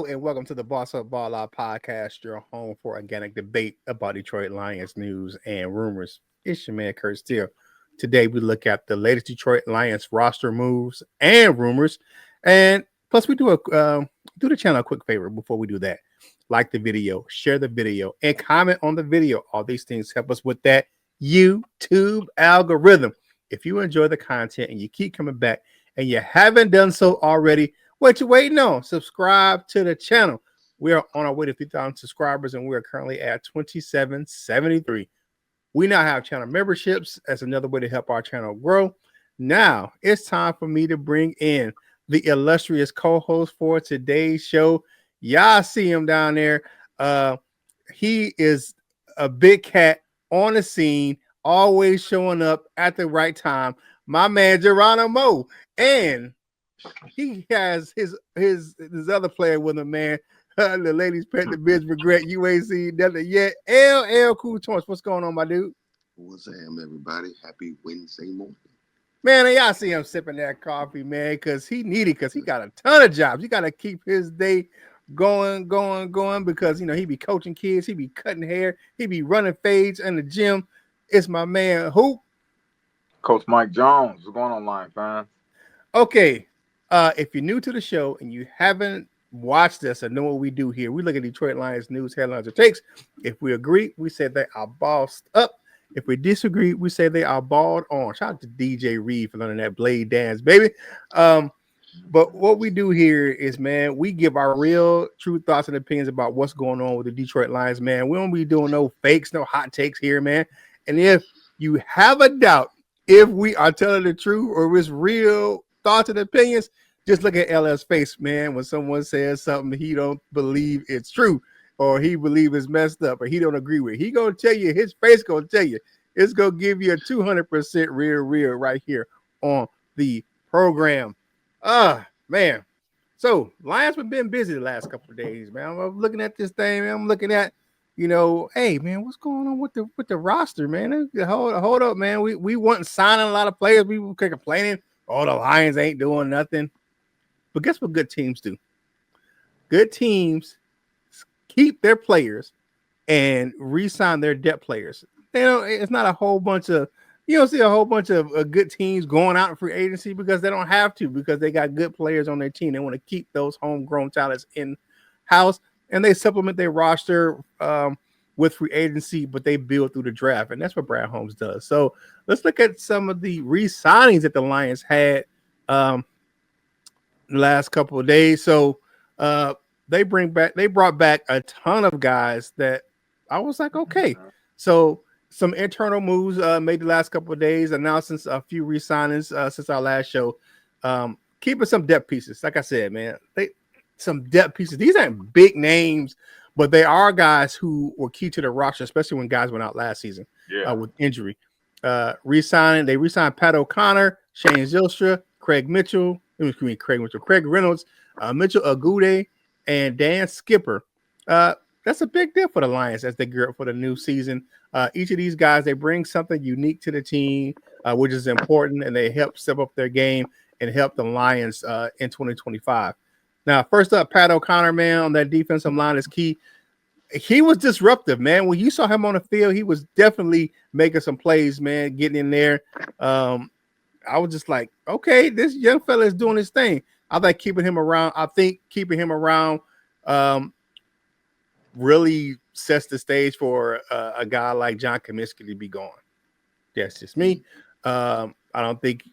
and welcome to the Boss Up Ball Out podcast, your home for organic debate about Detroit Lions news and rumors. It's your man, Curt Steele. Today, we look at the latest Detroit Lions roster moves and rumors. And plus, we do the channel a quick favor before we do that. Like the video, share the video, and comment on the video. All these things help us with that YouTube algorithm. If you enjoy the content and you keep coming back and you haven't done so already, what you waiting on? Subscribe to the channel. We are on our way to 3,000 subscribers, and we are currently at 2773. We now have channel memberships as another way to help our channel grow. Now, it's time for me to bring in the illustrious co-host for today's show. Y'all see him down there. He is a big cat on the scene, always showing up at the right time. My man, Geronimo. And he has his other player with him, man. The ladies pet the bitch regret. You ain't seen nothing yet. LL Cool Torch. What's going on, my dude? What's up, everybody? Happy Wednesday morning. Man, and y'all see him sipping that coffee, man, because he got a ton of jobs. He got to keep his day going, because, he be coaching kids. He be cutting hair. He be running fades in the gym. It's my man, who? Coach Mike Jones. What's going on, Lion fans? Okay. If you're new to the show and you haven't watched us or know what we do here, we look at Detroit Lions news, headlines, or takes. If we agree, we say they are bossed up. If we disagree, we say they are balled on. Shout out to DJ Reed for learning that blade dance, baby. But what we do here is, man, we give our real, true thoughts and opinions about what's going on with the Detroit Lions, man. We don't be doing no fakes, no hot takes here, man. And if you have a doubt if we are telling the truth or if it's real thoughts and opinions, just look at LL's face, man. When someone says something he don't believe it's true, or he believe it's messed up, or he don't agree with, he gonna tell you, his face gonna tell you. It's gonna give you a 200% real right here on the program. Man. So Lions have been busy the last couple of days, man. I'm looking at this thing, man. I'm looking at, hey, man, what's going on with the roster, man? Hold up, man. We weren't signing a lot of players. We were complaining, oh, the Lions ain't doing nothing. But guess what good teams do? Good teams keep their players and re-sign their depth players. It's not a whole bunch of, you don't see a whole bunch of good teams going out in free agency because they don't have to, because they got good players on their team. They want to keep those homegrown talents in-house, and they supplement their roster with free agency, but they build through the draft, and that's what Brad Holmes does. So let's look at some of the re-signings that the Lions had the last couple of days. So they brought back a ton of guys that I was like, okay. So some internal moves made the last couple of days, announcing a few re-signings since our last show. Keeping some depth pieces. Like I said, man, some depth pieces. These aren't big names, but they are guys who were key to the roster, especially when guys went out last season with injury. They re-signed Pat O'Connor, Shane Zylstra, Craig Reynolds, Mitchell Agude, and Dan Skipper. That's a big deal for the Lions as they gear up for the new season. Each of these guys, they bring something unique to the team, which is important, and they help step up their game and help the Lions in 2025. Now, first up, Pat O'Connor, man, on that defensive line is key. He was disruptive, man. When you saw him on the field, he was definitely making some plays, man, getting in there. I was just like, okay, this young fella is doing his thing. I think keeping him around really sets the stage for a guy like John Cominsky to be gone. That's just me. I don't think,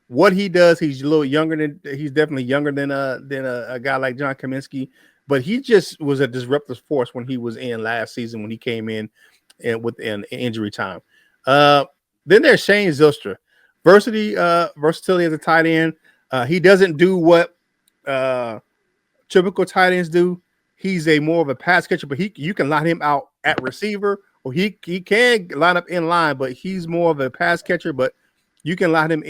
what he does. He's definitely younger than a guy like John Cominsky, but he just was a disruptive force when he was in last season, when he came in and within injury time. Then there's Shane Zylstra. Versatility as a tight end. He doesn't do what typical tight ends do. He's more of a pass catcher, but you can line him out at receiver, or he can line up in line, but he's more of a pass catcher, but you can line him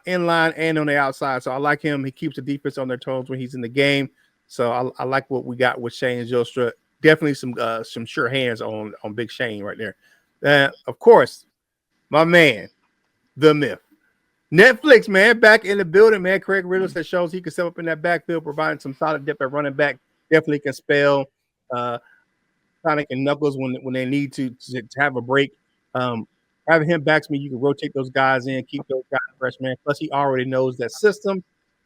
in line and on the outside. So I like him. He keeps the defense on their toes when he's in the game. So I like what we got with Shane Zylstra. Definitely some sure hands on Big Shane right there. Of course, my man, the myth, Netflix, man, back in the building, man. Craig Reynolds that shows he can step up in that backfield, providing some solid depth at running back definitely can spell uh, Sonic and Knuckles when they need to have a break. Um, Having him back to me, you can rotate those guys in, keep those guys fresh, man. Plus, he already knows that system.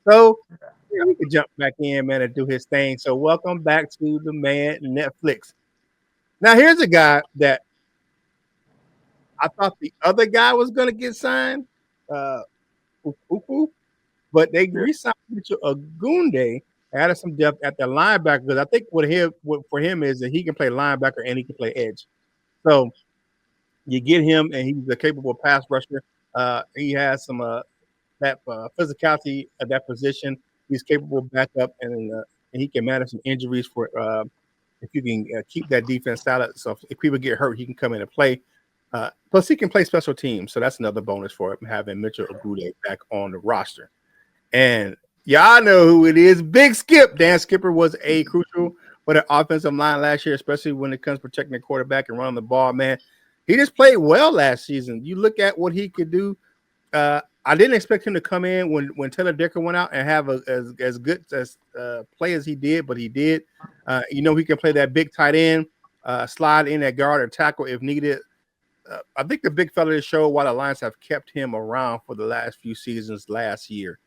So, yeah, he can jump back in, man, and do his thing. So, welcome back to the man Netflix. Now, here's a guy that I thought the other guy was going to get signed, uh, Uku, but they Yeah. re-signed Mitchell Agunde, added some depth at the linebacker because I think what for him is that he can play linebacker and he can play edge. So you get him, and he's a capable pass rusher. He has some that physicality at that position. He's capable backup, and he can manage some injuries for if you can keep that defense solid. So if people get hurt, he can come in and play. Plus, he can play special teams, so that's another bonus for him having Mitchell Agude back on the roster. And y'all know who it is. Big Skip. Dan Skipper was a crucial for the offensive line last year, especially when it comes to protecting the quarterback and running the ball, man. He just played well last season. You look at what he could do. I didn't expect him to come in when Taylor Decker went out and have as good as play as he did, but he did. He can play that big tight end, slide in that guard or tackle if needed. I think the big fella showed why the Lions have kept him around for the last few seasons last year.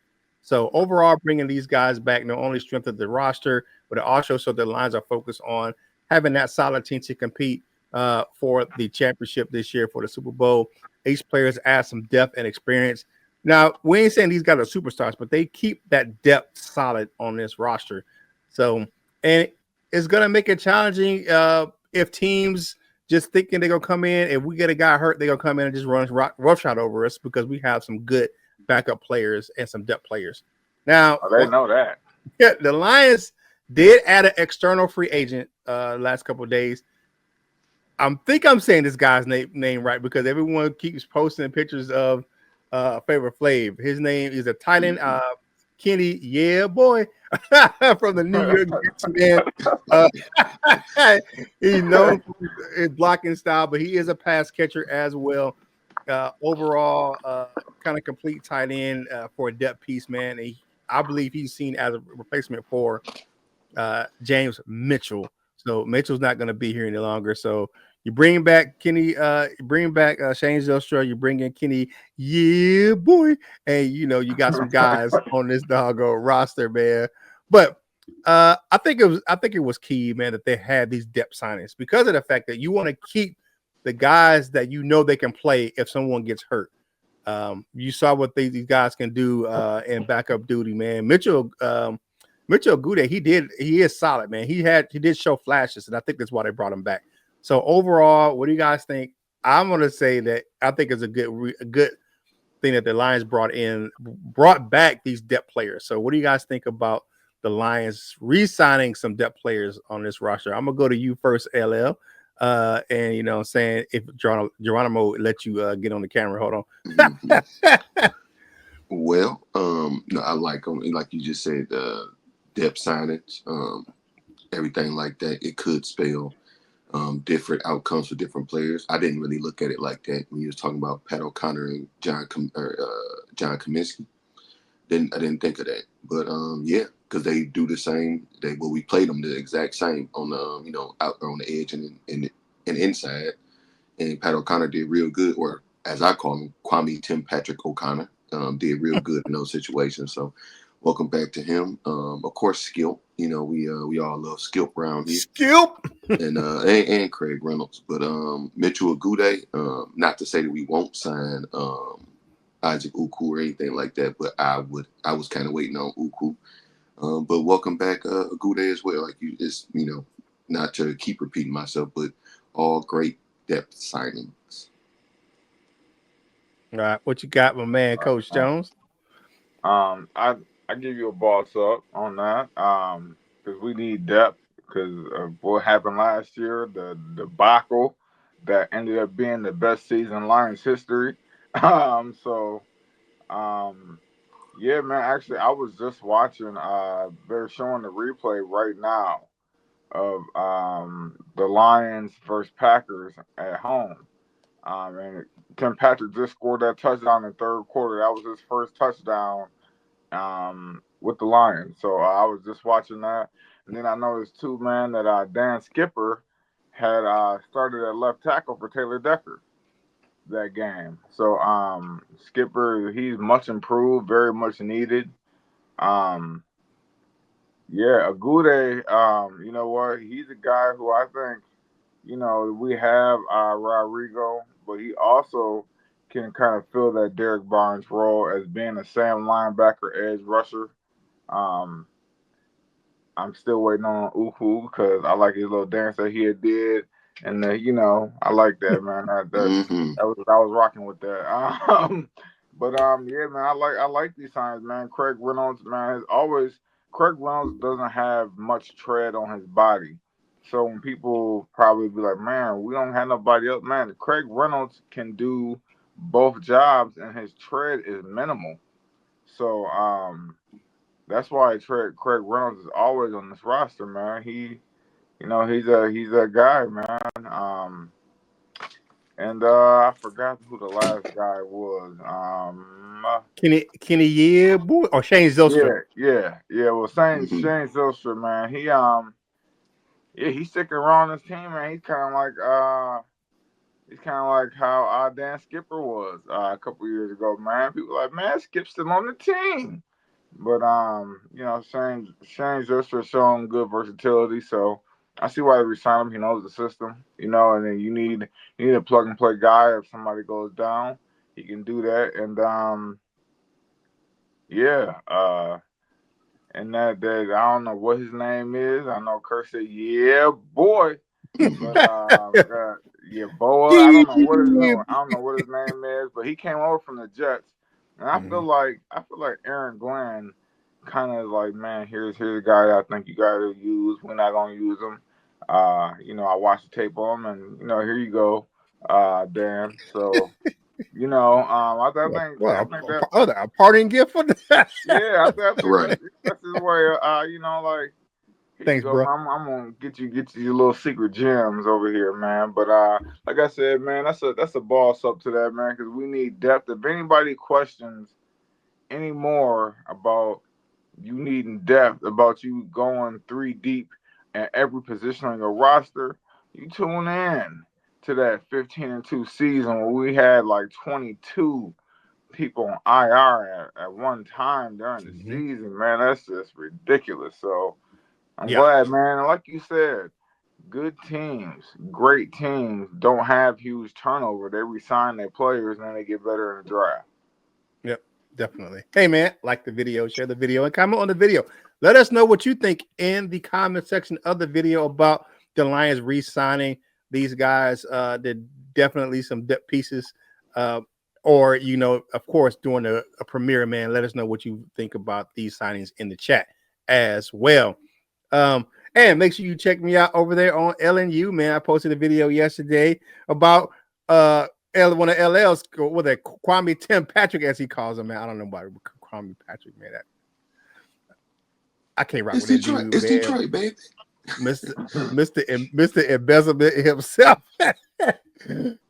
So overall, bringing these guys back not only strengthened the roster, but it also so the Lions are focused on having that solid team to compete for the championship this year for the Super Bowl. Each players add some depth and experience. Now, we ain't saying these guys are superstars, but they keep that depth solid on this roster. So, and it's going to make it challenging if teams just thinking they're going to come in. If we get a guy hurt, they're going to come in and just run roughshod over us because we have some good backup players and some depth players. Now, Oh, they know that. yeah, the Lions did add an external free agent last couple of days. I'm saying this guy's name right because everyone keeps posting pictures of favorite Flav. His name is a tight end, Kenny, yeah, boy, from the New York Jets, man. Uh, he's known for his blocking style, but he is a pass catcher as well. Overall, kind of complete tight end for a depth piece, man. I believe he's seen as a replacement for James Mitchell. So Mitchell's not going to be here any longer. So you bring back Kenny, you bring back Shane Zylstra, you bring in Kenny, yeah, boy, and you got some guys on this doggone roster, man. But I think it was key, man, that they had these depth signings because of the fact that you want to keep the guys that they can play if someone gets hurt. You saw what these guys can do in backup duty, man. Mitchell Gude, he is solid, man. He did show flashes, and I think that's why they brought him back. So overall, what do you guys think? I'm gonna say that I think it's a good thing that the Lions brought back these depth players. So what do you guys think about the Lions re-signing some depth players on this roster? I'm gonna go to you first, LL. And saying if Geronimo let you get on the camera, hold on. Well, no, I like you just said, depth signage, everything like that. It could spell different outcomes for different players. I didn't really look at it like that when you was talking about Pat O'Connor and John Cominsky. I didn't think of that, but yeah, because they do the same. We played them the exact same on the out on the edge and inside. And Pat O'Connor did real good, or as I call him, Kwame Tim Patrick O'Connor, did real good in those situations. So, welcome back to him. Of course, Skip. We all love Skip around here, Skip. and Craig Reynolds. But Mitchell Agude, not to say that we won't sign Isaac Uku or anything like that, but I was kind of waiting on Uku. But welcome back, Agude as well. Like not to keep repeating myself, but all great depth signings. All right, what you got, my man, Coach Jones? I give you a boss up on that. Because we need depth. Because of what happened last year, the debacle that ended up being the best season in Lions history. So yeah, man. Actually, I was just watching. They're showing the replay right now of the Lions versus Packers at home. And Tim Patrick just scored that touchdown in the third quarter. That was his first touchdown with the Lions. So I was just watching that. And then I noticed too, man, that Dan Skipper had started at left tackle for Taylor Decker that game. So Skipper, he's much improved, very much needed. Um, yeah, Agude, you know what? He's a guy who I think, we have Rodrigo, but he also can kind of fill that Derek Barnes role as being a Sam linebacker edge rusher. Um, I'm still waiting on Uhu because I like his little dance that he had did, and I like that, man. Mm-hmm. I was rocking with that. But yeah, man, I like these signs, man. Craig Reynolds, man, has always Craig Reynolds doesn't have much tread on his body, so when people probably be like, man, we don't have nobody else, man. Craig Reynolds can do both jobs, and his tread is minimal. So that's why Craig Reynolds is always on this roster, man. He's a guy, man. And I forgot who the last guy was. Kenny yeah, boy, or Shane Zylstra. Yeah. Well, Mm-hmm. Shane Zylstra, man. Yeah, he's sticking around this team, man. He's kind of like how Dan Skipper was a couple years ago, man. People like, man, Skip's still on the team. But Shane Zerster showing good versatility, so I see why they resign him. He knows the system, and then you need a plug and play guy. If somebody goes down, he can do that. And yeah, and that I don't know what his name is. I know Curt said, yeah, boy, but yeah, Boa. I don't know what his name is, but he came over from the Jets, and I feel like Aaron Glenn kind of like, man, here's a guy that I think you got to use. We're not gonna use him. I watched the tape on him, and here you go, Dan. So I Well, think that a parting gift for that. yeah, I think Right. that's his way. Like here you Thanks, go, bro. man. I'm gonna get you your little secret gems over here, man. But like I said, man, that's a boss up to that, man, because we need depth. If anybody questions any more about you needing depth, about you going three deep at every position on your roster, you tune in to that 15-2 season where we had like 22 people on IR at one time during the Hmm. season, man. That's just ridiculous. So I'm Yeah, glad, man. And like you said, good teams, great teams don't have huge turnover. They resign their players and then they get better in the draft. yep, definitely. Hey, man, like the video, share the video, and comment on the video. Let us know what you think in the comment section of the video about the Lions re-signing these guys. They're definitely some depth pieces. Uh, or, of course, during a premiere, man, let us know what you think about these signings in the chat as well. Um, and make sure you check me out over there on LNU, man. I posted a video yesterday about one of LL's with a Kwame Tim Patrick, as he calls him, man. I don't know about Kwame Patrick, man. I can't rock It's with that Detroit. dude, It's man. Detroit, baby. Mr. Embezzlement himself.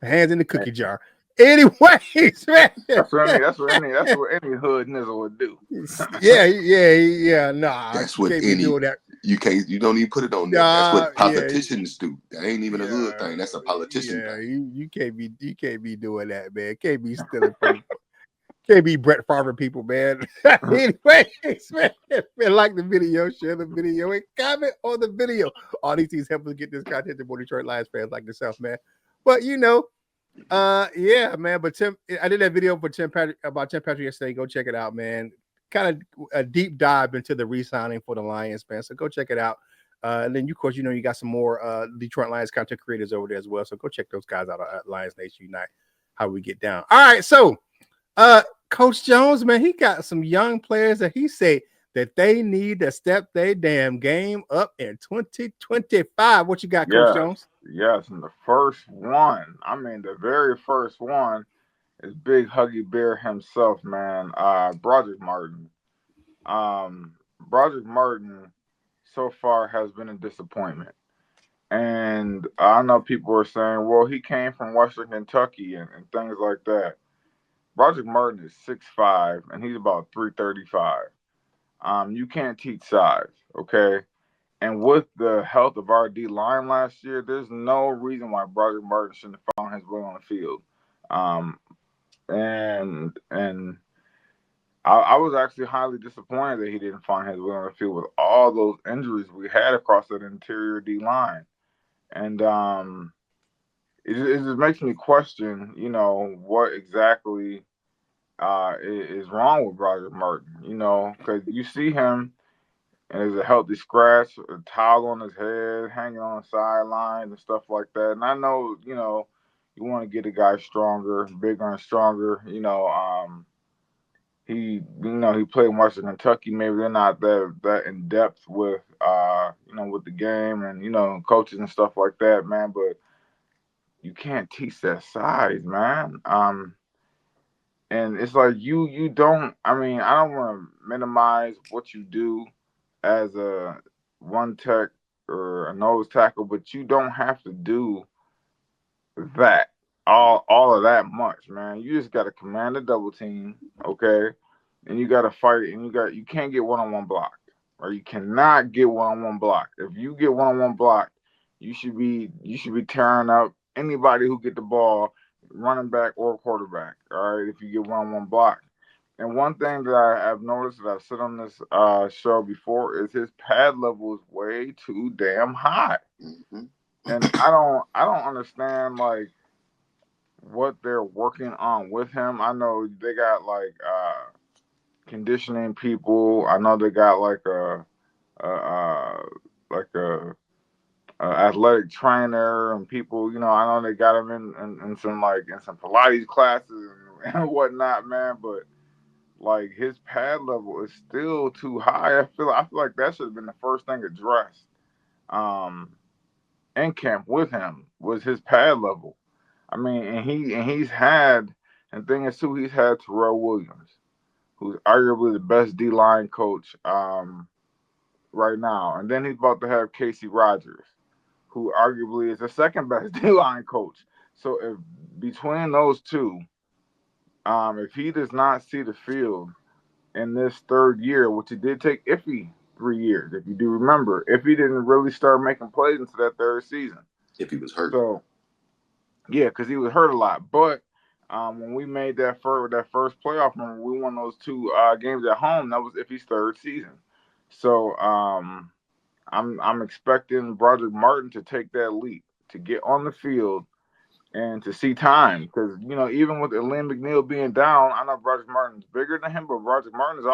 Hands in the cookie jar. Anyways, man. That's what any hood nizzle would do. Yeah. Nah, That's what can't be any doing that. you don't even put it on there. That's Nah, what yeah, politicians do. That ain't even a hood yeah, thing. That's a politician yeah. thing. You can't be doing that, man. Can't be stealing from. Can't be Brett Favre people, man. Anyways, man, like the video, share the video, and comment on the video. All these things help us get this content to more Detroit Lions fans like yourself, man. But yeah, man. But Tim, I did that video for Tim Patrick about Tim Patrick yesterday. Go check it out, man. Kind of a deep dive into the re-signing for the Lions, man. So go check it out. And then, of course, you got some more Detroit Lions content creators over there as well. So go check those guys out at Lions Nation Unite. How we get down. All right, so Coach Jones, man, he got some young players that he said that they need to step their damn game up in 2025. What you got, Coach Yes, Jones? yes. And the first one, I mean, the very first one is Big Huggy Bear himself, man. Broderick Martin. Broderick Martin so far has been a disappointment. And I know people are saying, well, he came from Western Kentucky and things like that. Broderick Martin is 6'5", and he's about 335. You can't teach size, okay? And with the health of our D line last year, there's no reason why Broderick Martin shouldn't have found his way on the field. Um, and I was actually highly disappointed that he didn't find his way on the field with all those injuries we had across that interior D line. And it just makes me question, what exactly is wrong with Broderick Martin. Because you see him and there's a healthy scratch, a towel on his head, hanging on the sidelines and stuff like that. And I know, you want to get a guy stronger, bigger and stronger. He played in Western Kentucky. Maybe they're not that in depth with with the game and coaches and stuff like that, man. But you can't teach that size, man. And it's like you don't. I mean, I don't want to minimize what you do as a one tech or a nose tackle, but you don't have to do that all of that much, man. You just got to command a double team, okay? And you got to fight, and you can't get one on one blocked, or you cannot get one on one blocked. If you get one on one blocked, you should be tearing up anybody who get the ball, running back or quarterback. All right, if you get one on one blocked. And one thing that I've noticed that I've said on this show before is his pad level is way too damn high, Mm-hmm. and I don't understand like what they're working on with him. I know they got like conditioning people. I know they got a, a like a athletic trainer and people. I know they got him in some in some Pilates classes and whatnot, man. But like his pad level is still too high. I feel like that should have been the first thing addressed. Um, in camp with him was his pad level. I mean, and he's had, and thing is too, he's had Terrell Williams, who's arguably the best D line coach right now, and then he's about to have Casey Rogers, who arguably is the second best D line coach. So if between those two, if he does not see the field in this third year, which it did take Iffy 3 years, if you do remember, Iffy didn't really start making plays into that third season. If he was hurt. So yeah, because he was hurt a lot. But when we made that first playoff run, we won those two games at home. That was Iffy's third season. So I'm expecting Broderick Martin to take that leap to get on the field and to see time because even with Elaine McNeil being down, I know Broderick Martin's bigger than him, but Broderick Martin is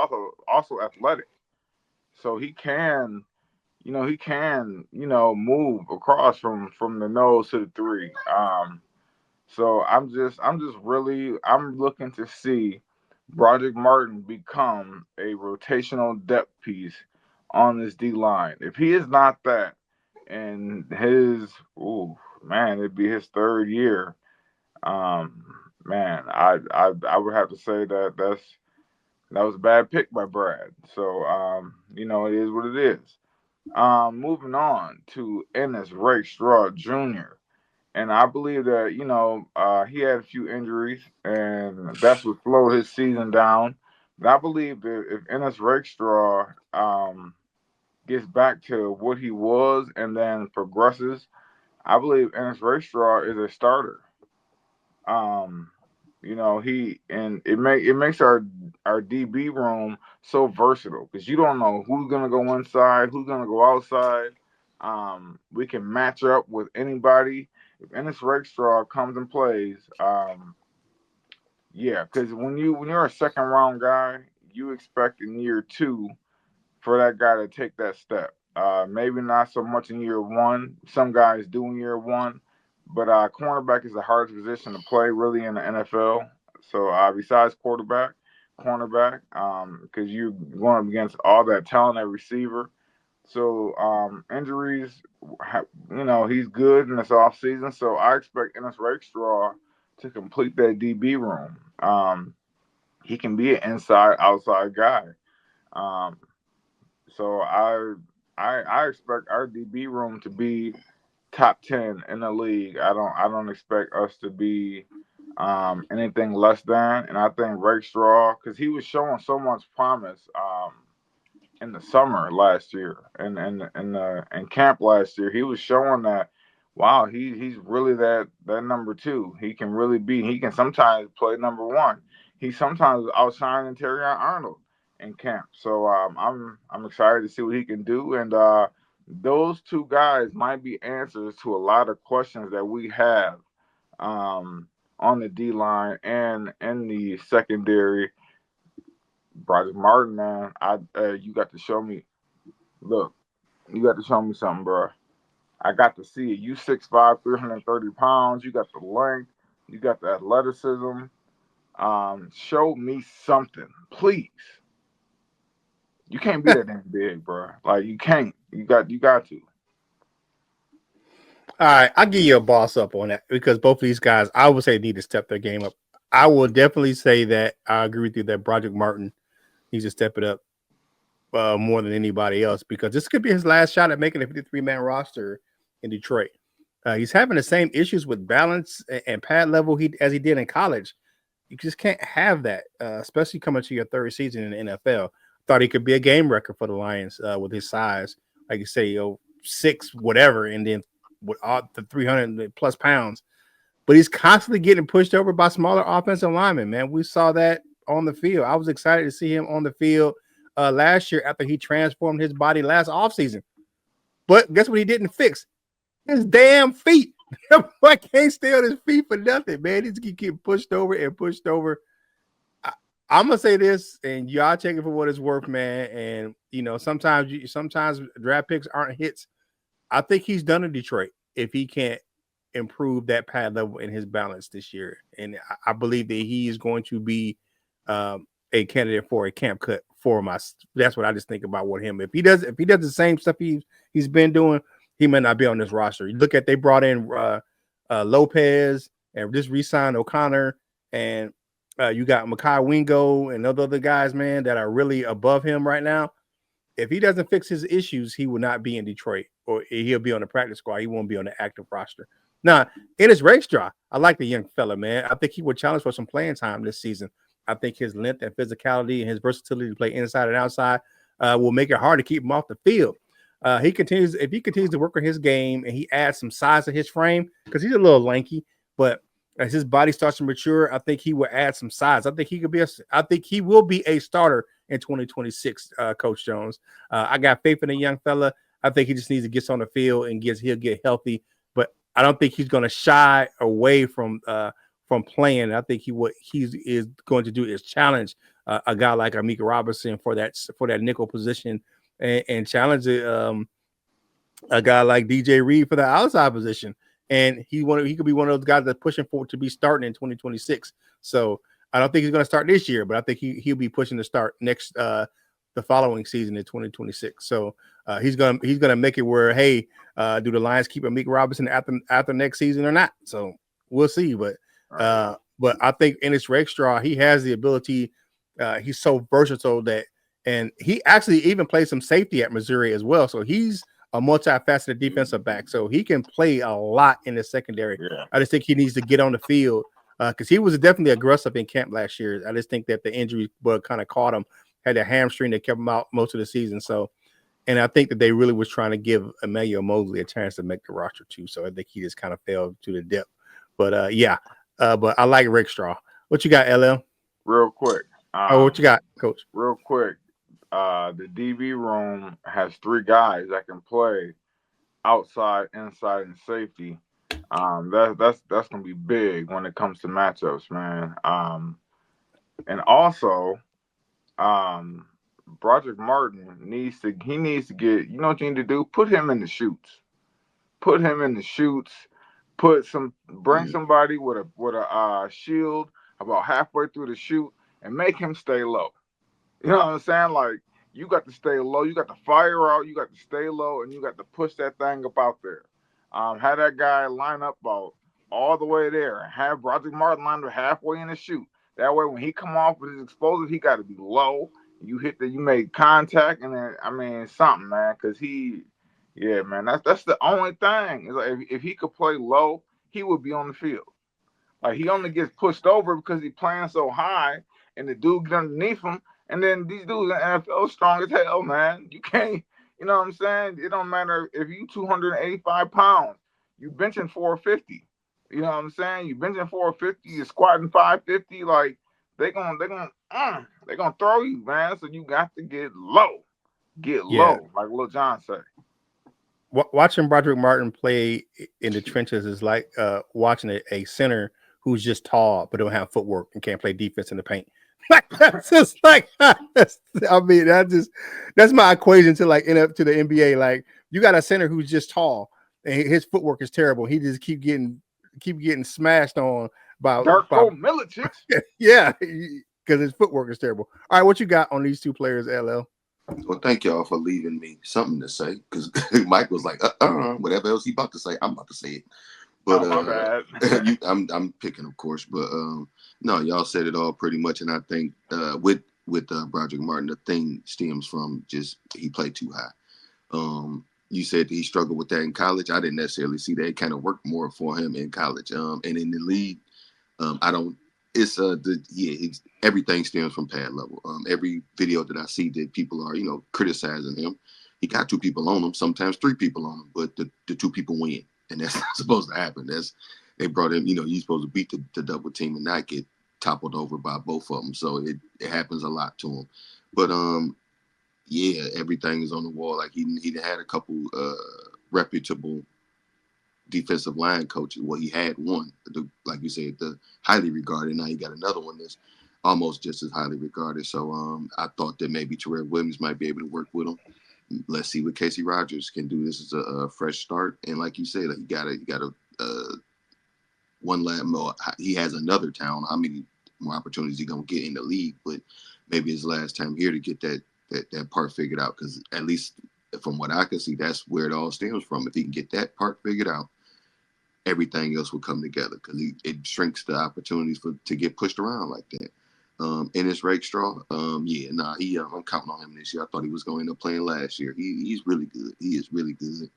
also athletic, so he can move across from the nose to the three. So I'm looking to see Broderick Martin become a rotational depth piece on this D line. If he is not that, and ooh man, it'd be his third year. Man, I would have to say that was a bad pick by Brad. So it is what it is. Moving on to Ennis Ray Straw Jr. And I believe that he had a few injuries, and that's what slowed his season down. But I believe that if Ennis Rakestraw gets back to what he was and then progresses, I believe Ennis Rakestraw is a starter. Um, he and it makes our DB room so versatile because you don't know who's gonna go inside, who's gonna go outside. We can match up with anybody. If Ennis Rakestraw comes and plays, yeah, because when you're a second round guy, you expect in year two for that guy to take that step. Maybe not so much in year one. Some guys do in year one, but cornerback is the hardest position to play really in the NFL. So besides quarterback, cornerback, because you're going up against all that talent at receiver. So injuries, he's good in this off season. So I expect Ennis Rakestraw to complete that DB room. He can be an inside outside guy. Um, so I expect our DB room to be top 10 in the league. I don't expect us to be anything less than. And I think Rakestraw, because he was showing so much promise in the summer last year and camp last year. He was showing that wow, he's really that number two. He can really be. He can sometimes play number one. He sometimes outshining Terry Arnold in camp. So I'm excited to see what he can do. And those two guys might be answers to a lot of questions that we have on the D line and in the secondary. Broderick Martin, man, I you got to show me. Look, you got to show me something, bro. I got to see it. You 6'5", 330 pounds. You got the length. You got the athleticism. Show me something, please. You can't be that damn big, bro. Like you can't. You got to. All right, I'll give you a boss up on that because both of these guys, I would say, need to step their game up. I will definitely say that I agree with you that Broderick Martin needs to step it up more than anybody else because this could be his last shot at making a 53-man roster in Detroit. He's having the same issues with balance and pad level as he did in college. You just can't have that, especially coming to your third season in the NFL. Thought he could be a game record for the Lions with his size, like you say, 6 whatever, and then with all the 300 plus pounds. But he's constantly getting pushed over by smaller offensive linemen. Man, we saw that on the field. I was excited to see him on the field last year after he transformed his body last offseason. But guess what he didn't fix? His damn feet. I can't stay on his feet for nothing, man. He's getting pushed over and pushed over. I'm gonna say this, and y'all take it for what it's worth, man. And sometimes draft picks aren't hits. I think he's done in Detroit if he can't improve that pad level in his balance this year. And I believe that he is going to be a candidate for a camp cut for my. That's what I just think about with him. If he does the same stuff he's been doing, he might not be on this roster. You look at they brought in Lopez and just re-signed O'Connor, and you got Makai Wingo and other guys, man, that are really above him right now. If he doesn't fix his issues, he will not be in Detroit, or he'll be on the practice squad. He won't be on the active roster. Now, in his race draw, I like the young fella, man. I think he will challenge for some playing time this season. I think his length and physicality and his versatility to play inside and outside will make it hard to keep him off the field. If he continues to work on his game and he adds some size to his frame, because he's a little lanky, but as his body starts to mature, I think he will add some size. I think he will be a starter in 2026, Coach Jones. I got faith in the young fella. I think he just needs to get on the field and he'll get healthy. But I don't think he's going to shy away from playing. I think what he is going to do is challenge a guy like Amika Robinson for that nickel position and challenge a guy like DJ Reed for the outside position. And he could be one of those guys that's pushing for to be starting in 2026. So I don't think he's going to start this year, but I think he'll be pushing to start next the following season in 2026. So he's gonna make it where, hey, do the Lions keep Amika Robinson after next season or not? So we'll see. But I think in his extra, he has the ability. He's so versatile and he actually even played some safety at Missouri as well. So he's a multifaceted defensive back, so he can play a lot in the secondary. Yeah. I just think he needs to get on the field because he was definitely aggressive in camp last year. I just think that the injury bug kind of caught him, had a hamstring that kept him out most of the season. So, and I think that they really was trying to give Emmanuel Mosley a chance to make the roster too. So I think he just kind of fell to the depth. But but I like Rick Straw. What you got, LL? Real quick. What you got, Coach? Real quick. The DB room has 3 guys that can play outside, inside, and safety. That's gonna be big when it comes to matchups, man. And also, Broderick Martin needs to get. You know what you need to do? Put him in the shoots. Put him in the shoots. Bring somebody with a shield about halfway through the shoot and make him stay low. You know what I'm saying? Like, you got to stay low. You got to fire out. You got to stay low, and you got to push that thing up out there. Have that guy line up about all the way there, and have Broderick Martin line up halfway in the shoot. That way, when he come off with his explosive, he got to be low. You make contact, and then something, man, because man, that's the only thing. Is like if he could play low, he would be on the field. Like, he only gets pushed over because he's playing so high, and the dude get underneath him. And then these dudes in the NFL strong as hell, man. You can't, you know what I'm saying? It don't matter if you 285 pounds, you benching 450. You know what I'm saying? You benching 450, you squatting 550. Like they gonna throw you, man. So you got to get Yeah, low, like Lil John said. watching Broderick Martin play in the trenches is like watching a center who's just tall but don't have footwork and can't play defense in the paint. Like that's just like I mean that's my equation to like end up to the NBA. Like you got a center who's just tall and his footwork is terrible. He just keep getting smashed on by Darko Milicic. yeah because his footwork is terrible. All right, what you got on these two players, LL? Well, thank y'all for leaving me something to say because Mike was like, whatever else he about to say, I'm about to say it. But Oh my bad. I'm picking, of course. But no, y'all said it all pretty much, and I think with Broderick Martin, the thing stems from just he played too high. You said that he struggled with that in college. I didn't necessarily see that. It kind of worked more for him in college. And in the league, I don't. It's everything stems from pad level. Every video that I see that people are criticizing him, he got two people on him, sometimes three people on him, but the two people win, and that's not supposed to happen. They brought him. You're supposed to beat the double team and not get toppled over by both of them. So it happens a lot to him. But yeah, everything is on the wall. Like he had a couple reputable defensive line coaches. Well, he had one, like you said, the highly regarded. Now he got another one that's almost just as highly regarded. So I thought that maybe Terrell Williams might be able to work with him. Let's see what Casey Rogers can do. This is a fresh start, and like you said, like you got to one last more. He has another town. How many more opportunities he gonna get in the league? But maybe his last time here to get that part figured out. Because at least from what I can see, that's where it all stems from. If he can get that part figured out, everything else will come together because it shrinks the opportunities to get pushed around like that. Ennis Rakestraw, I'm counting on him this year. I thought he was going to end up playing last year. He's really good. He is really good.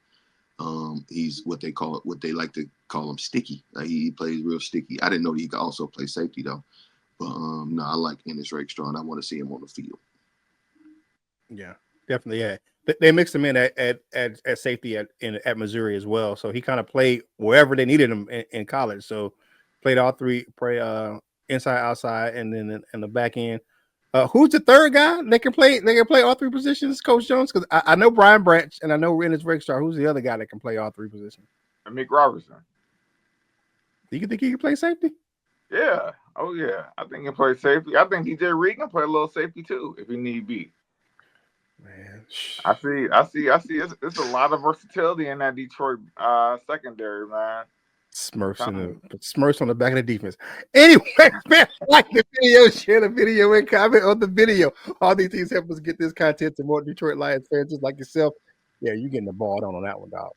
He's what they like to call him sticky. He plays real sticky. I didn't know that he could also play safety though. But no, I like Ennis Rakestraw and I want to see him on the field. Yeah, definitely. Yeah, they mixed him in at safety at Missouri as well. So he kind of played wherever they needed him in college. So played all three, inside, outside, and then in the back end. Who's the third guy? They can play all three positions, Coach Jones. Because I know Brian Branch and I know Rennis Rickstar. Who's the other guy that can play all three positions? Mick Robertson. Do you think he can play safety? Yeah. Oh yeah. I think he can play safety. I think DJ Reed can play a little safety too if he need be. Man, I see. It's a lot of versatility in that Detroit secondary, man. Smurfs on the back of the defense. Anyway, man, like the video, share the video, and comment on the video. All these things help us get this content to more Detroit Lions fans just like yourself. Yeah, you're getting the ball on that one, dog.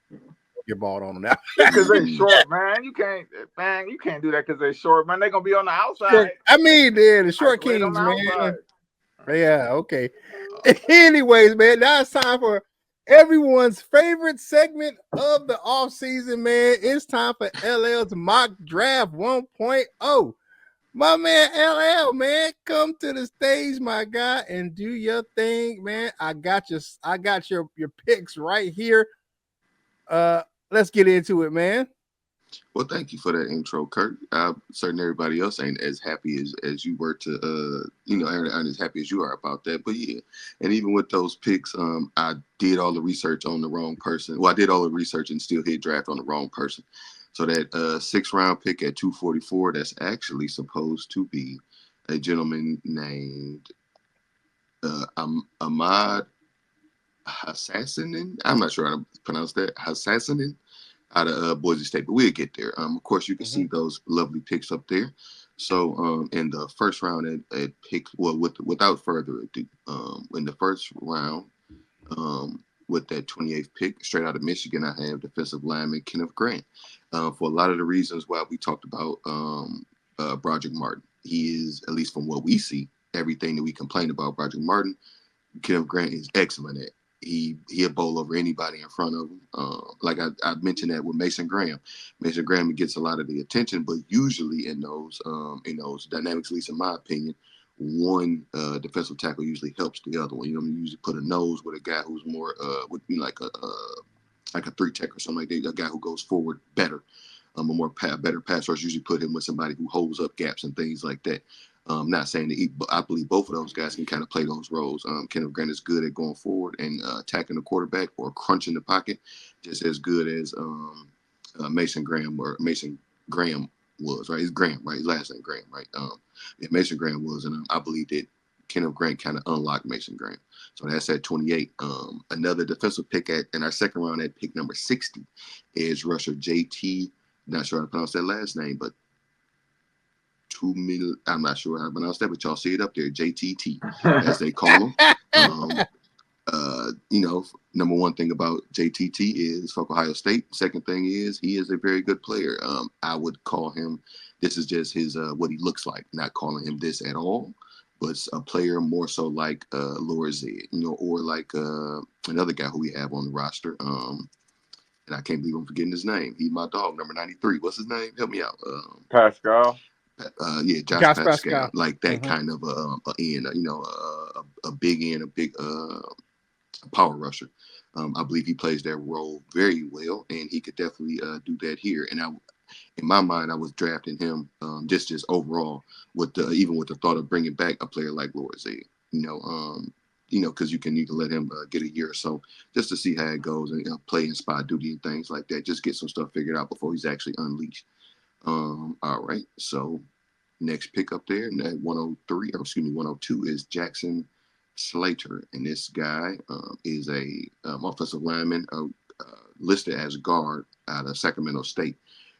You're balled on that. Because they short, man. You can't do that because they short, man. They gonna be on the outside. I mean, the short kings, man. Outside. Yeah, okay. Anyways, man, now it's time for everyone's favorite segment of the offseason, man. It's time for LL's mock draft 1.0. My man LL, man, come to the stage, my guy, and do your thing, man. I got your picks right here. Let's get into it, man. Well, thank you for that intro, Curt. Certain everybody else ain't as happy as you were to, aren't as happy as you are about that. But yeah, and even with those picks, I did all the research on the wrong person. Well, I did all the research and still hit draft on the wrong person. So that 6th round pick at 244, that's actually supposed to be a gentleman named Ahmad Hassanin. I'm not sure how to pronounce that. Hassanin. Out of Boise State, but we'll get there. Of course, you can see those lovely picks up there. So, in the first round, at pick, well, without further ado, in the first round, with that 28th pick, straight out of Michigan, I have defensive lineman Kenneth Grant. For a lot of the reasons why we talked about Broderick Martin, he is, at least from what we see, everything that we complain about Broderick Martin, Kenneth Grant is excellent at. He'll bowl over anybody in front of him. Like I mentioned that with Mason Graham. Mason Graham gets a lot of the attention, but usually in those dynamics, at least in my opinion, one defensive tackle usually helps the other one. You know, you usually put a nose with a guy who's more would be like a 3 tech or something like that. A guy who goes forward better, a more better pass rush. Usually put him with somebody who holds up gaps and things like that. Not saying that but I believe both of those guys can kind of play those roles. Kenneth Grant is good at going forward and attacking the quarterback or crunching the pocket, just as good as Mason Graham was, right? It's Graham, right? His last name Graham, right? Yeah, Mason Graham was, and I believe that Kenneth Grant kind of unlocked Mason Graham. So that's at 28. Another defensive pick in our second round at pick number 60 is rusher JT. Not sure how to pronounce that last name, but I'm not sure how to pronounce that, but y'all see it up there, JTT, as they call him. Number one thing about JTT is fuck Ohio State. Second thing is he is a very good player. I would call him, this is just his what he looks like, not calling him this at all, but a player more so like Lorzed, or like another guy who we have on the roster. And I can't believe I'm forgetting his name. He's my dog, number 93. What's his name? Help me out. Pascal. Yeah, Josh Pascal, like that kind of a big end, a big power rusher. I believe he plays that role very well, and he could definitely do that here. And in my mind, I was drafting him just overall even with the thought of bringing back a player like Lorzed, because you can let him get a year or so just to see how it goes and play in spot duty and things like that. Just get some stuff figured out before he's actually unleashed. All right, so next pick up there, and at 102 is Jackson Slater, and this guy is a offensive lineman listed as guard out of Sacramento State.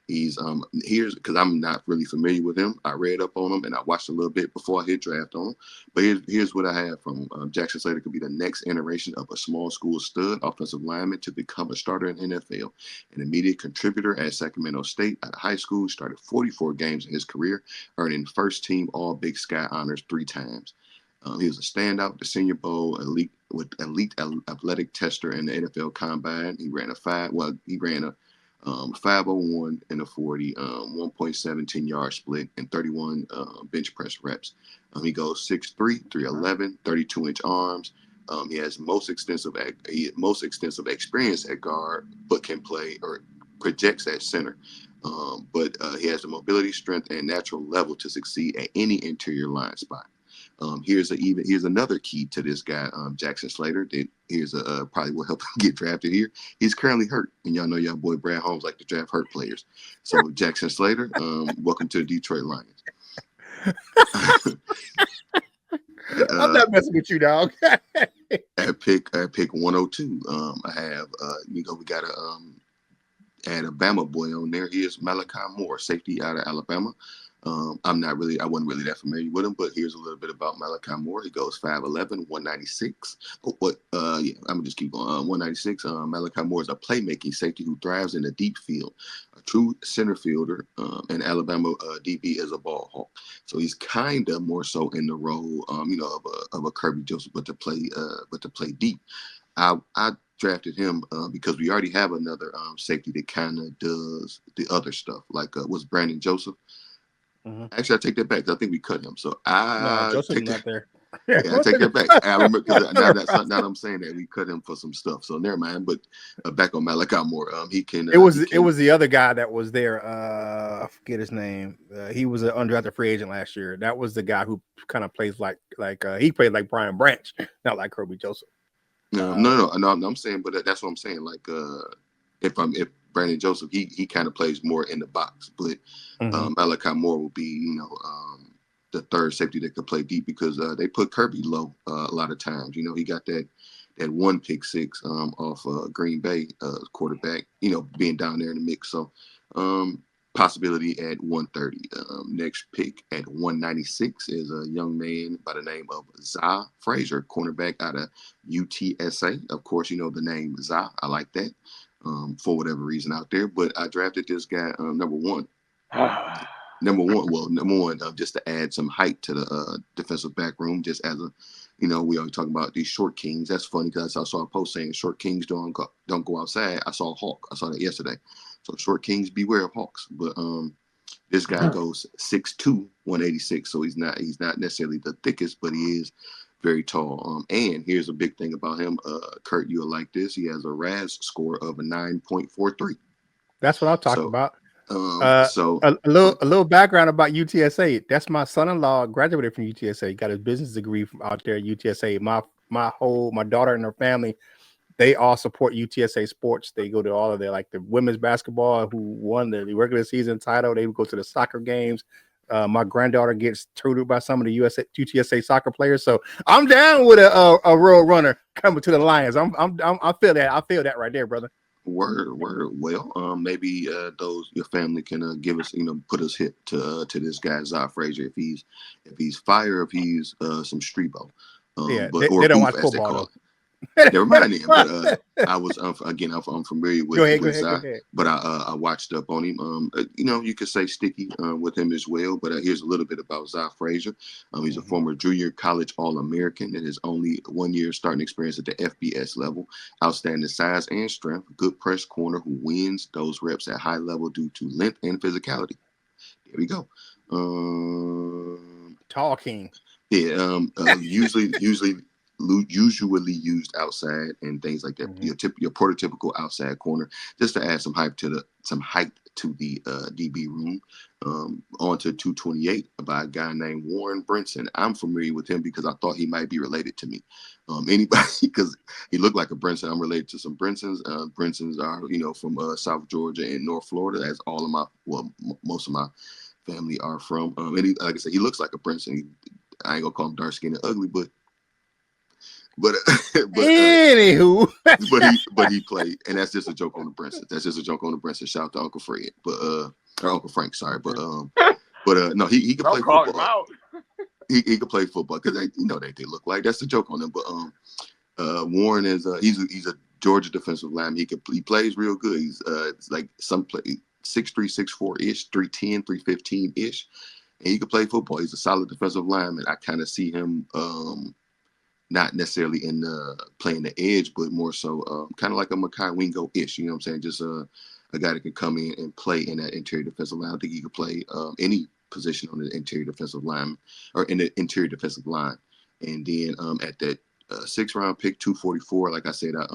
He's here's because I'm not really familiar with him. I read up on him and I watched a little bit before I hit draft on him. But here's what I have from Jackson Slater. Could be the next iteration of a small school stud offensive lineman to become a starter in NFL. An immediate contributor at Sacramento State out of high school, started 44 games in his career, earning first team All Big Sky honors 3 times. He was a standout at the Senior Bowl, elite athletic tester in the NFL Combine. He ran a 501 and a 40, 1.17 yard split, and 31 bench press reps. He goes 6'3", 311, 32-inch arms. He has most extensive experience at guard, but can play or projects at center. But he has the mobility, strength, and natural level to succeed at any interior line spot. Here's another key to this guy, Jackson Slater. That probably will help him get drafted here. He's currently hurt, and y'all know y'all boy Brad Holmes like to draft hurt players. So Jackson Slater, welcome to the Detroit Lions. I'm not messing with you, dog. at pick 102, I have we got a Alabama boy on there. He is Malachi Moore, safety out of Alabama. I wasn't really that familiar with him, but here's a little bit about Malachi Moore. He goes 5'11", 196. I'm gonna just keep going. 196. Malachi Moore is a playmaking safety who thrives in the deep field, a true center fielder, and Alabama DB is a ball hawk. So he's kind of more so in the role, of a Kirby Joseph, but to play deep. I drafted him because we already have another safety that kind of does the other stuff, like was Brandon Joseph. Actually, I take that back because I think we cut him. So Joseph's not there. Yeah, I take that back. I remember because now I'm saying that we cut him for some stuff. So never mind. But back on Malachi Moore, he can. It was the other guy that was there. I forget his name. He was an undrafted free agent last year. That was the guy who kind of plays like he played like Brian Branch, not like Kirby Joseph. No, I'm saying, but that's what I'm saying. Like if Brandon Joseph, he kind of plays more in the box, but Malachi Moore will be, the third safety that could play deep because they put Kirby low a lot of times. He got that one pick six off Green Bay quarterback, being down there in the mix. So possibility at 130. Next pick at 196 is a young man by the name of Zah Frazier, cornerback out of UTSA. Of course, the name Zah. I like that for whatever reason out there. But I drafted this guy number one. Number one, just to add some height to the defensive back room, just as a, we always talk about these short kings. That's funny because I saw a post saying short kings don't go outside. I saw a hawk. I saw that yesterday. So short kings beware of hawks. But This guy goes 6'2", 186. So he's not necessarily the thickest, but he is very tall. And here's a big thing about him. Curt, you'll like this. He has a RAS score of a 9.43. That's what I'm talking So about. um, so A little background about UTSA. That's my son-in-law graduated from UTSA. Got his business degree from out there at UTSA. My daughter and her family, they all support UTSA sports. They go to all of their, like the women's basketball who won the regular season title. They would go to the soccer games. My granddaughter gets tutored by some of the UTSA soccer players. So I'm down with a road runner coming to the Lions. I feel that. I feel that right there, brother. word. Well, maybe those your family can give us, put us hit to this guy Zah Frazier if he's fire, if he's some streebo, Yeah, but or they don't booth watch as they football call though. it. Never mind him, but I was again. I'm familiar Go ahead, go with ahead, go Zai, ahead. but I watched up on him. You could say sticky with him as well. But here's a little bit about Zai Frazier. He's a former junior college All-American and has only 1 year starting experience at the FBS level. Outstanding size and strength, good press corner who wins those reps at high level due to length and physicality. There we go. Talking. Yeah, usually used outside and things like that. Mm-hmm. Your prototypical outside corner, just to add some height to the DB room. On to 228 by a guy named Warren Brinson. I'm familiar with him because I thought he might be related to me. Anybody, because he looked like a Brinson. I'm related to some Brinsons. Brinsons are from South Georgia and North Florida. That's all of most of my family are from. And like I said, he looks like a Brinson. I ain't gonna call him dark skinned and ugly, but but Anywho, but he played, and that's just a joke on the Brinson. That's just a joke on the Brinson. Shout out to Uncle Fred, or Uncle Frank, sorry, but no, he could play Don't call him football. out. He could play football because they look like that's the joke on him. But Warren is he's a Georgia defensive lineman. He plays real good. He's it's like some play 6'3", 6'4" ish, 310, 315 ish. And he could play football. He's a solid defensive lineman. I kind of see him not necessarily in playing the edge, but more so kind of like a Makai Wingo-ish. You know what I'm saying? Just a guy that can come in and play in that interior defensive line. I think he could play any position on the interior defensive line or in the interior defensive line. And then at that 6th-round pick, 244, like I said, I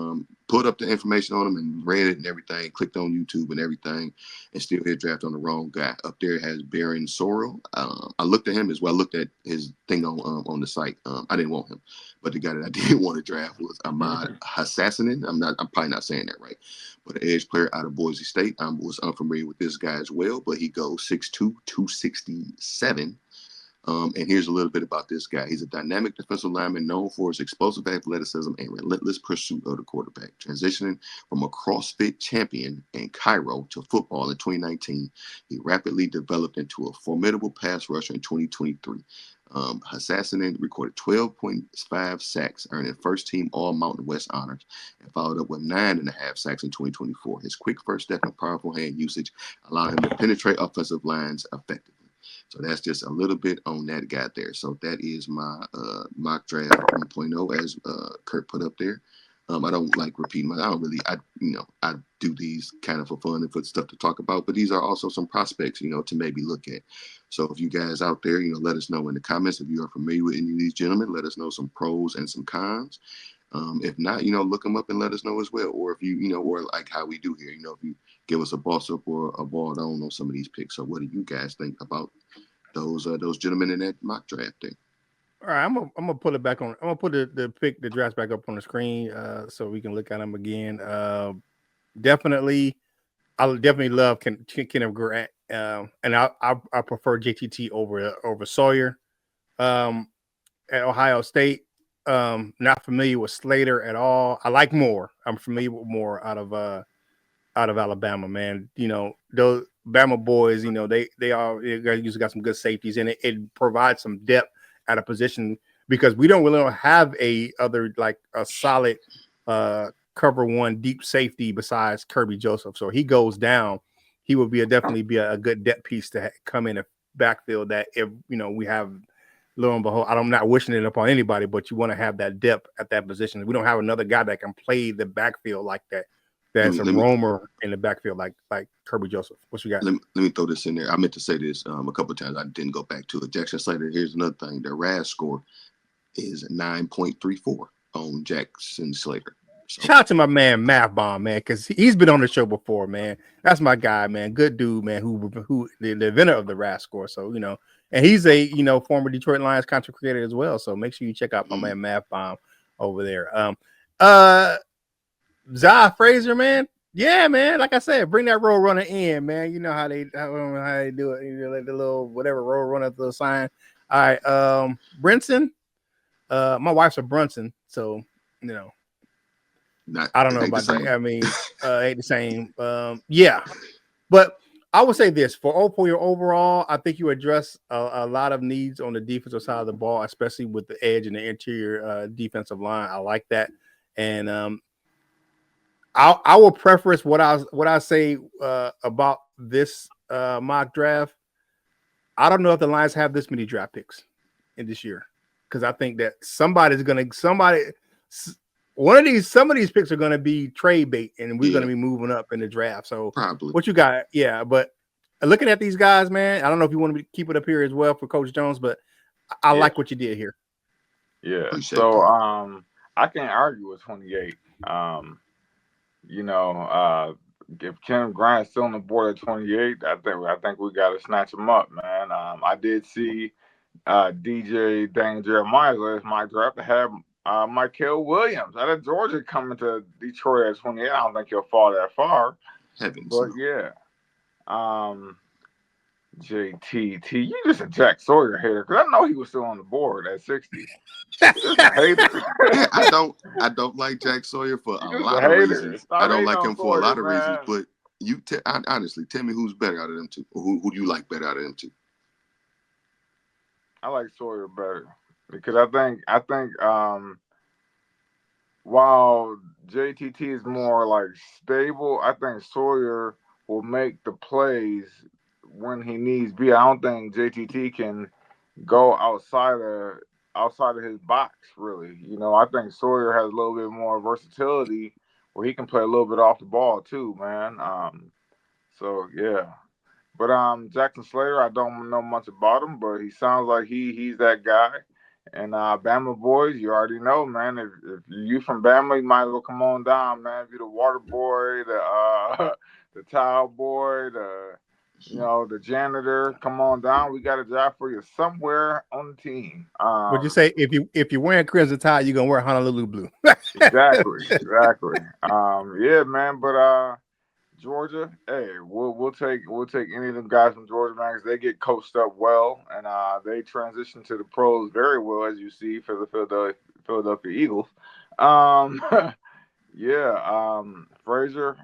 pulled up the information on him and read it and everything, clicked on YouTube and everything, and still hit draft on the wrong guy. Up there has Baron Sorrell. I looked at him as well. I looked at his thing on the site. I didn't want him, but the guy that I did want to draft was Ahmad Hassanin. I'm probably not saying that right, but an edge player out of Boise State. I was unfamiliar with this guy as well, but he goes 6'2", 267. And here's a little bit about this guy. He's a dynamic defensive lineman known for his explosive athleticism and relentless pursuit of the quarterback. Transitioning from a CrossFit champion in Cairo to football in 2019, he rapidly developed into a formidable pass rusher in 2023. Hassanin recorded 12.5 sacks, earning first-team All-Mountain West honors, and followed up with 9.5 sacks in 2024. His quick first step and powerful hand usage allowed him to penetrate offensive lines effectively. So that's just a little bit on that guy there. So that is my mock draft 1.0 as Curt put up there. I don't like repeating. I do these kind of for fun and for stuff to talk about, but these are also some prospects, to maybe look at. So if you guys out there, let us know in the comments if you are familiar with any of these gentlemen. Let us know some pros and some cons. If not, look them up and let us know as well. Or if you, or like how we do here, if you give us a boss up or a ball down on some of these picks. So what do you guys think about those gentlemen in that mock draft there? all right, I'm gonna put it back on. I'm gonna put the drafts back up on the screen so we can look at them again. Definitely, I definitely love Kenneth Grant, and I prefer JTT over Sawyer. At Ohio State, not familiar with Slater at all. I like Moore. I'm familiar with Moore out of Alabama, man. Those Bama boys, they usually got some good safeties, and it provides some depth at a position because we don't have a other like a solid cover one deep safety besides Kirby Joseph. So he goes down, he would definitely be a good depth piece to come in a backfield that if we have. Lo and behold, I'm not wishing it upon anybody, but you want to have that depth at that position. We don't have another guy that can play the backfield like that that's a roamer in the backfield like Kirby Joseph. What you got? Let me throw this in there. I meant to say this a couple of times. I didn't go back to it. Jackson Slater, here's another thing. The RAS score is 9.34 on Jackson Slater. So, shout out to my man Math Bomb, man, because he's been on the show before, man. That's my guy, man. Good dude, man. Who the inventor of the RAS score. So and he's a former Detroit Lions content creator as well. So make sure you check out my man Math Bomb over there. Zai Frazier, man. Yeah, man. Like I said, bring that road runner in, man. You know how they do it. Like the little whatever road runner, the little sign. All right, Brinson. My wife's a Brunson, so I don't know about that. I mean, ain't the same. Yeah, but I would say this for your overall. I think you address a lot of needs on the defensive side of the ball, especially with the edge and the interior defensive line. I like that, and I will preface what I say about this mock draft. I don't know if the Lions have this many draft picks in this year, because I think that some of these picks are gonna be trade bait, and we're gonna be moving up in the draft. So probably what you got? Yeah, but looking at these guys, man, I don't know if you want to keep it up here as well for Coach Jones, but I like what you did here. Yeah. So I can't argue with 28. If Ken Grant's still on the board at 28, I think we got to snatch him up, man. I did see DJ Daniel Jeremiah's last mock draft to have Michael Williams out of Georgia coming to Detroit at 28. I don't think he'll fall that far. But yeah. JTT, you just a Jack Sawyer hater, because I know he was still on the board at 60. I don't like Jack Sawyer for a lot of reasons. I don't like him for a lot of reasons, but honestly, tell me who's better out of them two, or who do you like better out of them two? I like Sawyer better because I think while JTT is more like stable, I think Sawyer will make the plays when he needs be. I don't think JTT can go outside of his box, really. I think Sawyer has a little bit more versatility where he can play a little bit off the ball too, man. So yeah. But Jackson Slater, I don't know much about him, but he sounds like he's that guy. And Bama boys, you already know, man. If you from Bama, you might as well come on down, man. Be the water boy, the towel boy, the janitor. Come on down. We got a job for you somewhere on the team. Would you say if you're wearing crimson tile, you're gonna wear Honolulu blue? Exactly. Yeah, man. But Georgia, hey, we'll take any of them guys from Georgia, man, because they get coached up well, and they transition to the pros very well, as you see for the Philadelphia Eagles. Frazier,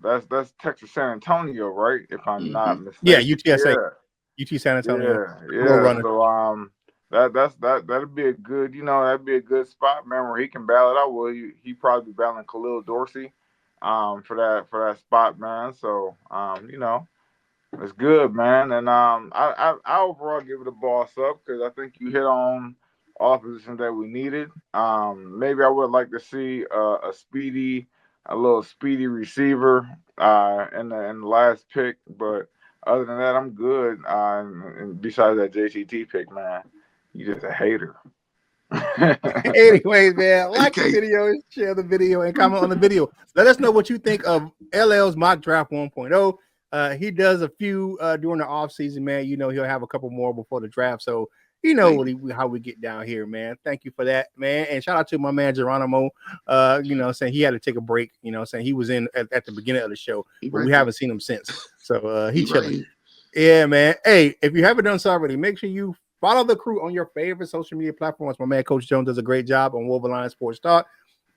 that's Texas San Antonio, right? If I'm not mistaken. Yeah, UTSA, UT San Antonio. Yeah. So that'd be a good, that'd be a good spot, man, where he can battle it out. Well, he probably be battling Khalil Dorsey. For that spot, man. So it's good, man. And I overall give it a boss up because I think you hit on all positions that we needed. Maybe I would like to see a little speedy receiver in the last pick, but other than that, I'm good. And besides that JTT pick, man, you just a hater. Anyways, man, like the video, share the video, and comment on the video. Let us know what you think of LL's mock draft 1.0. He does a few during the off season, man. He'll have a couple more before the draft. So how we get down here, man. Thank you for that, man. And shout out to my man Geronimo. Saying he had to take a break. Saying he was in at the beginning of the show, but we haven't seen him since. So he chilling. Yeah, man. Hey, if you haven't done so already, make sure you follow the crew on your favorite social media platforms. My man Coach Jones does a great job on Wolverine Sports Talk.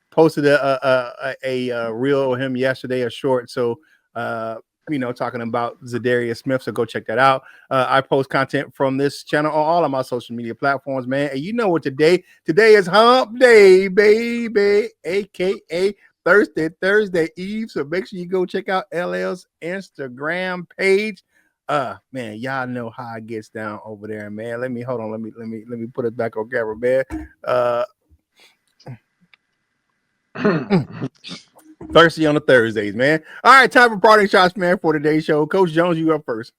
Posted a reel of him yesterday, a short. So talking about Zadarius Smith. So go check that out. I post content from this channel on all of my social media platforms, man. And you know what today is Hump Day, baby, aka Thursday Eve. So make sure you go check out LL's Instagram page. Man, y'all know how it gets down over there, man. Let me put it back on camera, man. Thirsty on the Thursdays, man. All right, time for parting shots, man, for today's show. Coach Jones, you up first.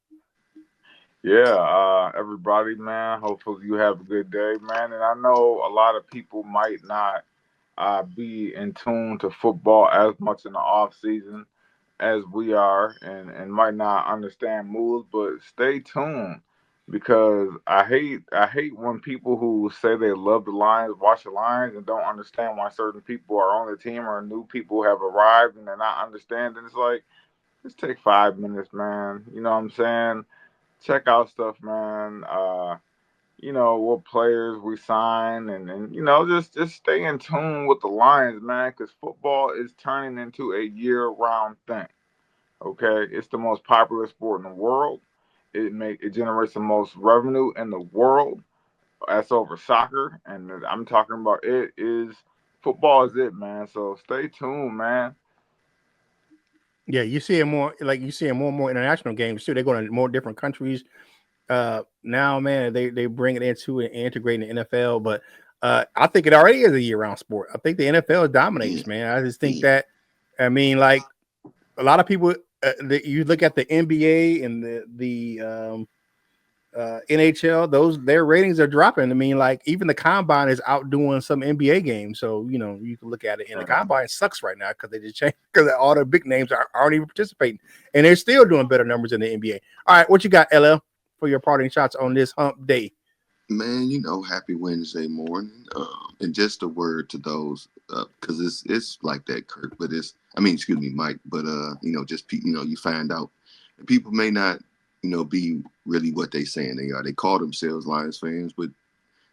Yeah, everybody, man. Hopefully you have a good day, man. And I know a lot of people might not be in tune to football as much in the off season as we are, and might not understand moves, but stay tuned because I hate when people who say they love the Lions watch the Lions and don't understand why certain people are on the team or new people have arrived and they're not understanding. It's like just take 5 minutes, man. You know what I'm saying? Check out stuff, man. What players we sign and just stay in tune with the Lions, man, because football is turning into a year-round thing. Okay, it's the most popular sport in the world. It generates the most revenue in the world. That's over soccer, and I'm talking about it is football is it, man. So stay tuned, man. Yeah, you see it more like you see it more and more international games too. They're going to more different countries. Now, man, they bring it into and integrating the NFL, but I think it already is a year-round sport. I think the NFL dominates, man. I just think that, I mean, like a lot of people, you look at the NBA and the NHL, their ratings are dropping. I mean, like even the combine is outdoing some NBA games. So you can look at it, and the combine sucks right now because they just changed because all the big names aren't even participating, and they're still doing better numbers in the NBA. All right, what you got, LL, for your parting shots on this hump day? Man, happy Wednesday morning. And just a word to those, because it's like that, Kurt. But excuse me, Mike. But just you find out, and people may not, be really what they saying they are. They call themselves Lions fans, but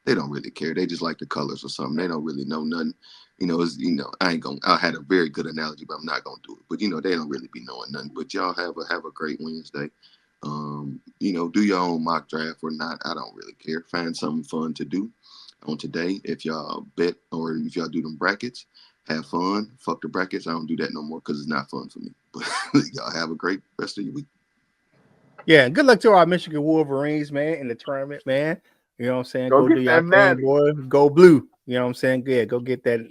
they don't really care. They just like the colors or something. They don't really know nothing. I ain't gonna. I had a very good analogy, but I'm not gonna do it. But they don't really be knowing nothing. But y'all have a great Wednesday. Do your own mock draft or not. I don't really care. Find something fun to do on today. If y'all bet or if y'all do them brackets, have fun. Fuck the brackets. I don't do that no more because it's not fun for me. But y'all have a great rest of your week. Yeah, good luck to our Michigan Wolverines, man, in the tournament, man. You know what I'm saying? Go do your thing, boy. Go blue. You know what I'm saying? Yeah, go get that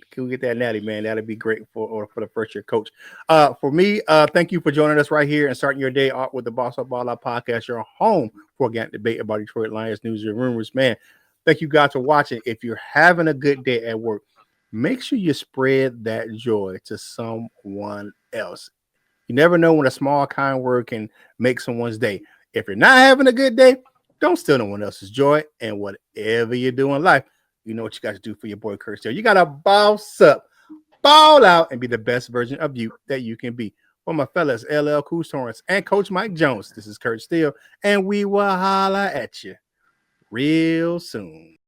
natty, man. That'll be great for the first year coach. For me, thank you for joining us right here and starting your day off with the Boss Up Ball Out podcast, your home for organic debate about Detroit Lions news and rumors, man. Thank you guys for watching. If you're having a good day at work, make sure you spread that joy to someone else. You never know when a small kind word can make someone's day. If you're not having a good day, don't steal no one else's joy. And whatever you do in life, you know what you got to do for your boy Curt Steele. You got to boss up, ball out, and be the best version of you that you can be. For my fellas, LL Cool Torrance and Coach Mike Jones, this is Curt Steele, and we will holla at you real soon.